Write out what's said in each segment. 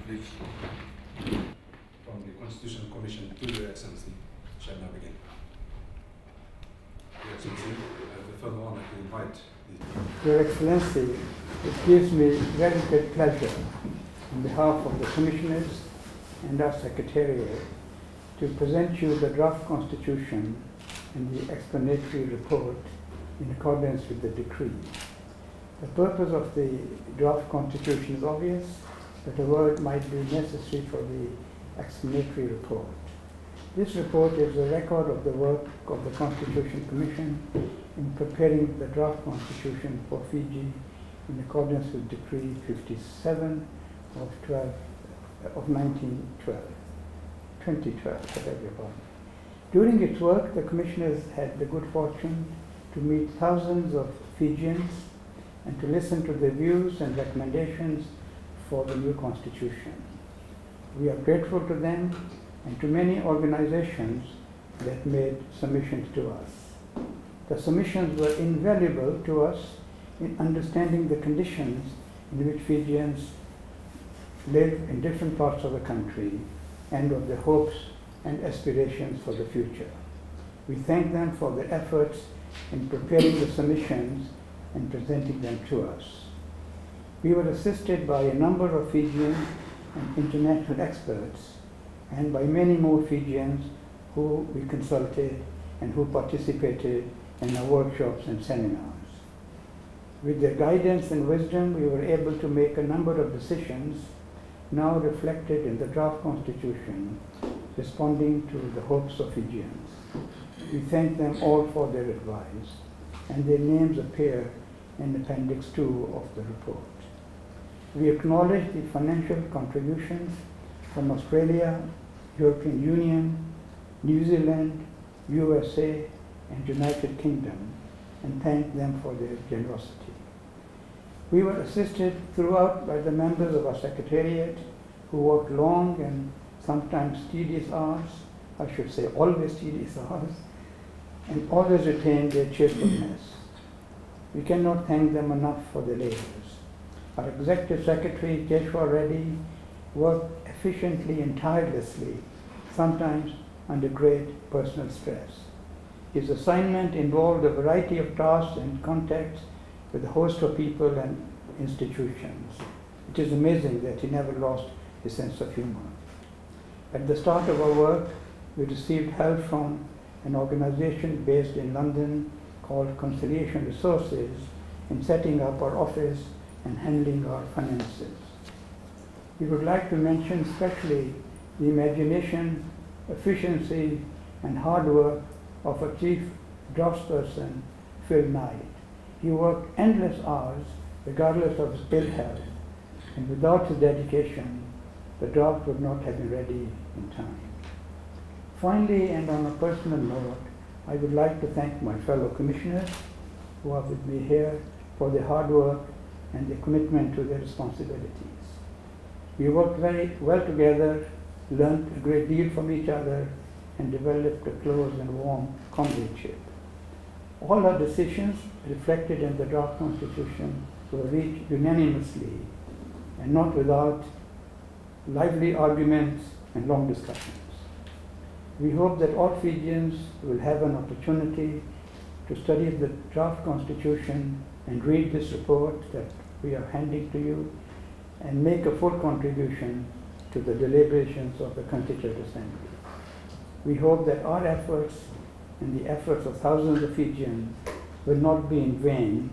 Please. From the Constitutional Commission to Your Excellency shall now begin. Your Excellency, I have the further honor to invite Your Excellency, it gives me very great pleasure on behalf of the Commissioners and our Secretariat to present you the draft Constitution and the explanatory report in accordance with the decree. The purpose of the draft Constitution is obvious, but a word might be necessary for the explanatory report. This report is a record of the work of the Constitution Commission in preparing the draft Constitution for Fiji in accordance with Decree 57 of 2012, I beg your pardon. During its work, the Commissioners had the good fortune to meet thousands of Fijians and to listen to their views and recommendations for the new Constitution. We are grateful to them and to many organizations that made submissions to us. The submissions were invaluable to us in understanding the conditions in which Fijians live in different parts of the country and of their hopes and aspirations for the future. We thank them for their efforts in preparing the submissions and presenting them to us. We were assisted by a number of Fijian and international experts and by many more Fijians who we consulted and who participated in our workshops and seminars. With their guidance and wisdom, we were able to make a number of decisions now reflected in the draft Constitution, responding to the hopes of Fijians. We thank them all for their advice, and their names appear in Appendix 2 of the report. We acknowledge the financial contributions from Australia, European Union, New Zealand, USA, and United Kingdom, and thank them for their generosity. We were assisted throughout by the members of our Secretariat who worked long and sometimes tedious hours, I should say always tedious hours, and always retained their cheerfulness. We cannot thank them enough for their labors. Our Executive Secretary, Joshua Reddy, worked efficiently and tirelessly, sometimes under great personal stress. His assignment involved a variety of tasks and contacts with a host of people and institutions. It is amazing that he never lost his sense of humor. At the start of our work, we received help from an organization based in London called Conciliation Resources in setting up our office and handling our finances. We would like to mention especially the imagination, efficiency, and hard work of our chief draftsperson, Phil Knight. He worked endless hours regardless of his ill health, and without his dedication, the draft would not have been ready in time. Finally, and on a personal note, I would like to thank my fellow commissioners who are with me here for their hard work and their commitment to their responsibilities. We worked very well together, learned a great deal from each other, and developed a close and warm comradeship. All our decisions reflected in the draft Constitution were reached unanimously and not without lively arguments and long discussions. We hope that all Fijians will have an opportunity to study the draft Constitution and read this report that we are handing to you and make a full contribution to the deliberations of the Constituent Assembly. We hope that our efforts and the efforts of thousands of Fijians will not be in vain,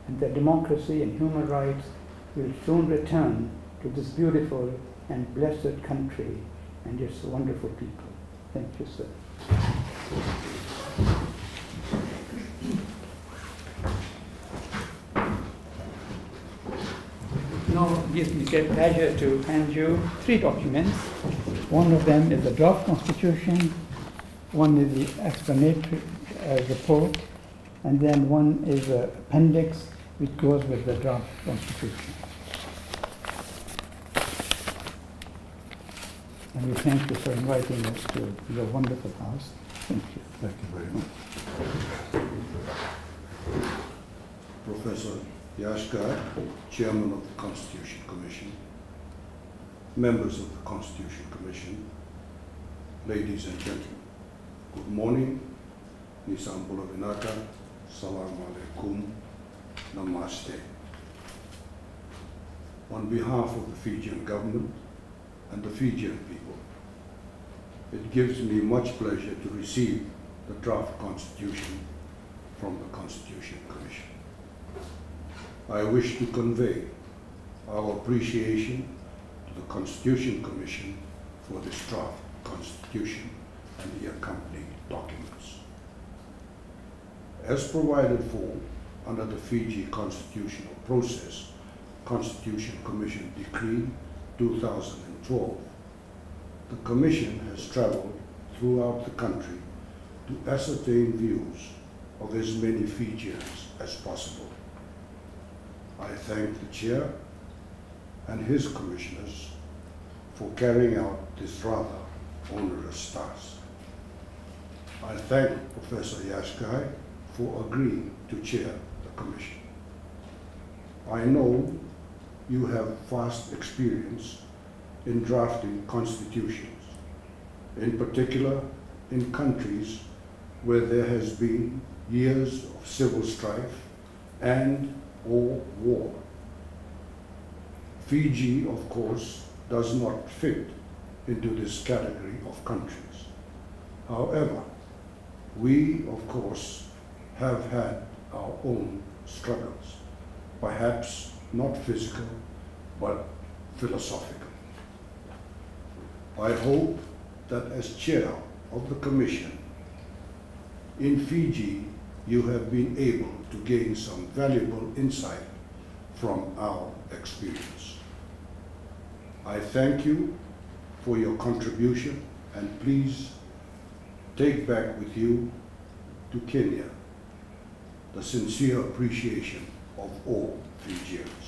and that democracy and human rights will soon return to this beautiful and blessed country and its wonderful people. Thank you, sir. Now it gives me great pleasure to hand you 3 documents. One of them is the draft Constitution, one is the explanatory report, and then one is the appendix which goes with the draft Constitution. And we thank you for inviting us to your wonderful house. Thank you. Thank you very much. Professor Yash, Chairman of the Constitution Commission, members of the Constitution Commission, ladies and gentlemen, good morning, Nisam Bulavinaka, Salam Alaikum, Namaste. On behalf of the Fijian government and the Fijian people, it gives me much pleasure to receive the draft constitution from the Constitution Commission. I wish to convey our appreciation to the Constitution Commission for this draft constitution and the accompanying documents. As provided for under the Fiji constitutional process, Constitution Commission Decree 2012, the Commission has traveled throughout the country to ascertain views of as many Fijians as possible. I thank the Chair and his commissioners for carrying out this rather onerous task. I thank Professor Yash for agreeing to chair the Commission. I know you have vast experience in drafting constitutions, in particular in countries where there has been years of civil strife and/or war. Fiji, of course, does not fit into this category of countries. However, we, of course, have had our own struggles, perhaps not physical, but philosophical. I hope that as chair of the Commission, in Fiji, you have been able to gain some valuable insight from our experience. I thank you for your contribution, and please take back with you to Kenya the sincere appreciation of all Fijians.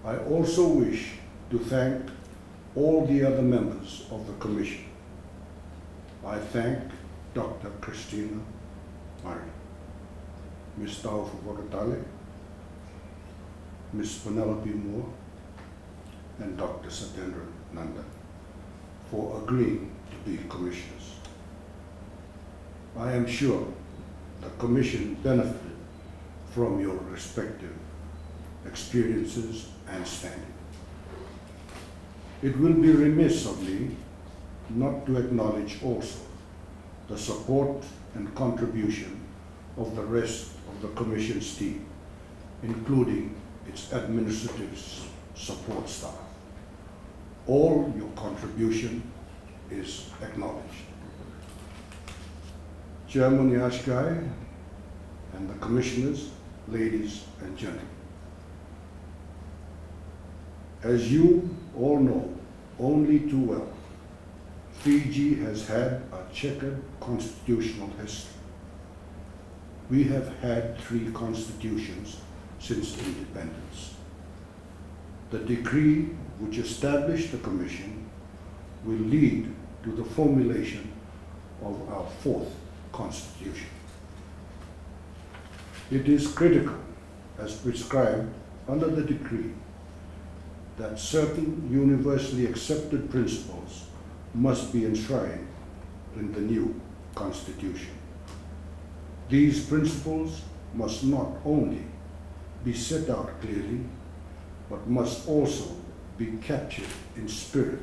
I also wish to thank all the other members of the Commission. I thank Dr. Christina Murray, Ms. Taufu Vakatale, Ms. Penelope Moore, and Dr. Satendra Nanda for agreeing to be commissioners. I am sure the Commission benefited from your respective experiences and standing. It will be remiss of me not to acknowledge also the support and contribution of the rest of the Commission's team, including its administrative support staff. All your contribution is acknowledged. Chairman Yash and the Commissioners, ladies and gentlemen, as you all know only too well, Fiji has had a checkered constitutional history. We have had 3 constitutions since independence. The decree which established the Commission will lead to the formulation of our 4th constitution. It is critical, as prescribed under the decree, that certain universally accepted principles must be enshrined in the new Constitution. These principles must not only be set out clearly, but must also be captured in spirit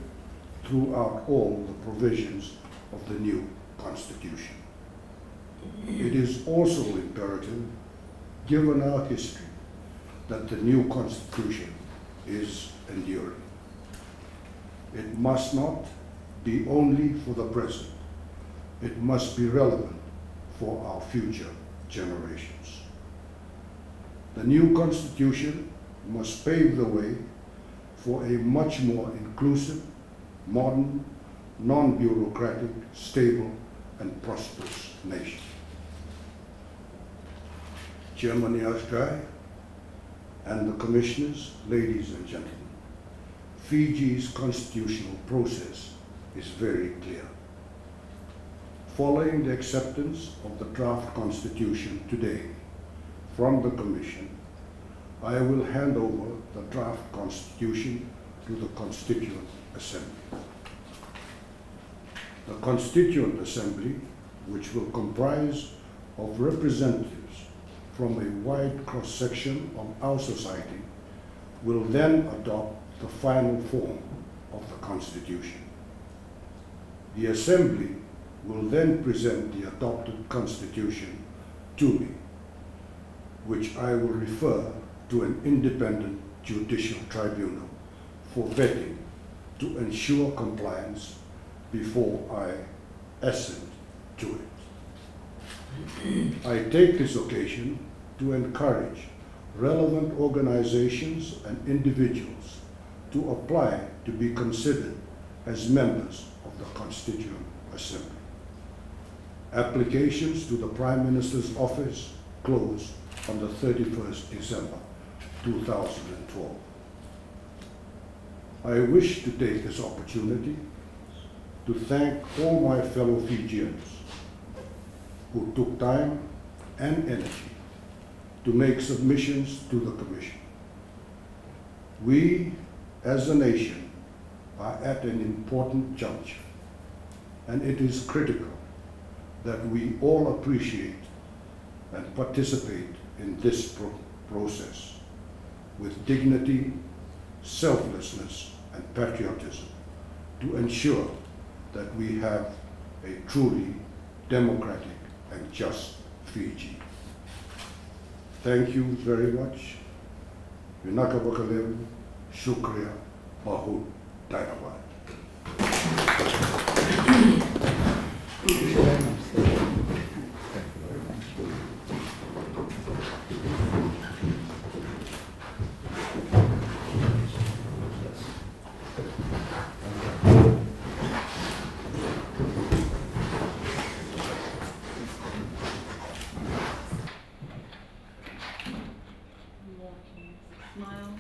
throughout all the provisions of the new Constitution. It is also imperative, given our history, that the new Constitution is enduring. It must not be only for the present. It must be relevant for our future generations. The new Constitution must pave the way for a much more inclusive, modern, non-bureaucratic, stable, and prosperous nation. Chairman Yash and the Commissioners, ladies and gentlemen, Fiji's constitutional process is very clear. Following the acceptance of the draft constitution today, from the Commission, I will hand over the draft Constitution to the Constituent Assembly. The Constituent Assembly, which will comprise of representatives from a wide cross-section of our society, will then adopt the final form of the Constitution. The Assembly will then present the adopted Constitution to me, which I will refer to an independent judicial tribunal for vetting to ensure compliance before I assent to it. I take this occasion to encourage relevant organizations and individuals to apply to be considered as members of the Constituent Assembly. Applications to the Prime Minister's office close on the 31st December 2012. I wish to take this opportunity to thank all my fellow Fijians who took time and energy to make submissions to the Commission. We, as a nation, are at an important juncture, and it is critical that we all appreciate and participate in this process with dignity, selflessness, and patriotism to ensure that we have a truly democratic and just Fiji. Thank you very much. Vinaka Wakalevu, Shukriya, Mahut, Dynawad. Thank you very much, sir. Smile.